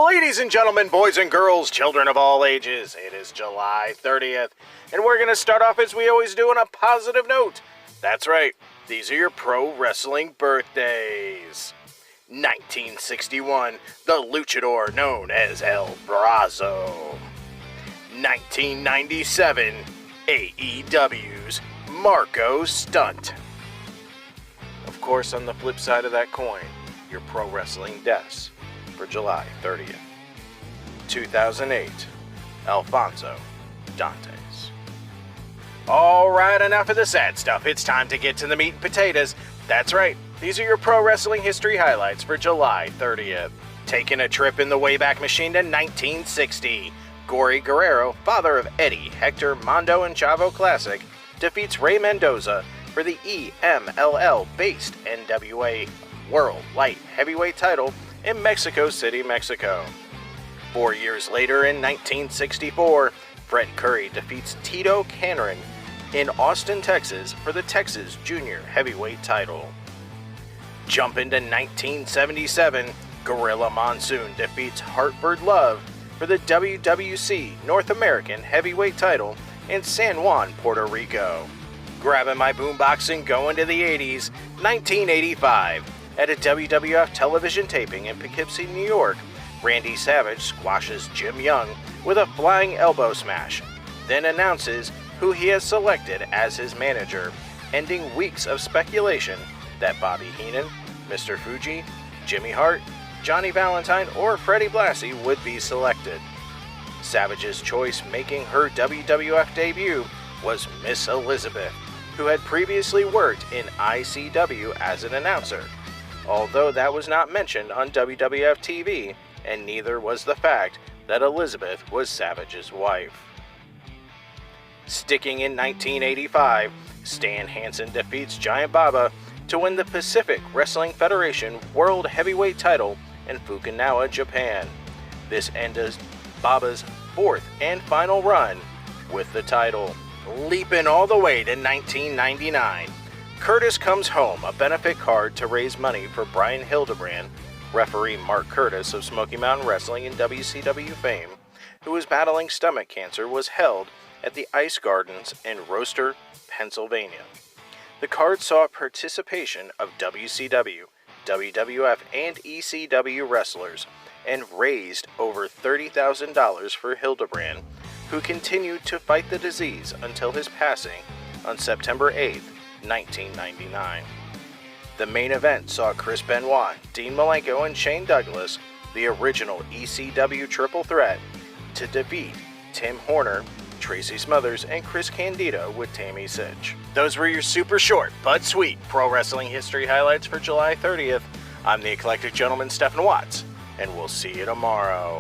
Ladies and gentlemen, boys and girls, children of all ages, it is July 30th, and we're going to start off as we always do on a positive note. That's right, these are your pro wrestling birthdays. 1961, the luchador known as El Brazo. 1997, AEW's Marco Stunt. Of course, on the flip side of that coin, your pro wrestling deaths for July 30th. 2008, Alfonso Dantes. Alright, enough of the sad stuff. It's time to get to the meat and potatoes. That's right, these are your pro wrestling history highlights for July 30th. Taking a trip in the Wayback Machine to 1960, Gory Guerrero, father of Eddie, Hector, Mondo, and Chavo Classic, defeats Rey Mendoza for the EMLL-based NWA World Light Heavyweight title in Mexico City, Mexico. 4 years later, in 1964, Fred Curry defeats Tito Canerin in Austin, Texas for the Texas Junior Heavyweight title. Jump into 1977, Gorilla Monsoon defeats Hartford Love for the WWC North American Heavyweight title in San Juan, Puerto Rico. Grabbing my boombox and going to the 80s, 1985. At a WWF television taping in Poughkeepsie, New York, Randy Savage squashes Jim Young with a flying elbow smash, then announces who he has selected as his manager, ending weeks of speculation that Bobby Heenan, Mr. Fuji, Jimmy Hart, Johnny Valentine, or Freddie Blassie would be selected. Savage's choice making her WWF debut was Miss Elizabeth, who had previously worked in ICW as an announcer, although that was not mentioned on WWF TV, and neither was the fact that Elizabeth was Savage's wife. Sticking in 1985, Stan Hansen defeats Giant Baba to win the Pacific Wrestling Federation World Heavyweight title in Fukuoka, Japan. This ended Baba's fourth and final run with the title. Leaping all the way to 1999, Curtis Comes Home, a benefit card to raise money for Brian Hildebrand, referee Mark Curtis of Smoky Mountain Wrestling and WCW fame, who was battling stomach cancer, was held at the Ice Gardens in Rochester, Pennsylvania. The card saw participation of WCW, WWF, and ECW wrestlers and raised over $30,000 for Hildebrand, who continued to fight the disease until his passing on September 8th, 1999. The main event saw Chris Benoit, Dean Malenko, and Shane Douglas, the original ECW triple threat, to defeat Tim Horner, Tracy Smothers, and Chris Candido with Tammy Sytch. Those were your super short but sweet pro wrestling history highlights for July 30th. I'm the Eclectic Gentleman, Stephen Watts, and we'll see you tomorrow.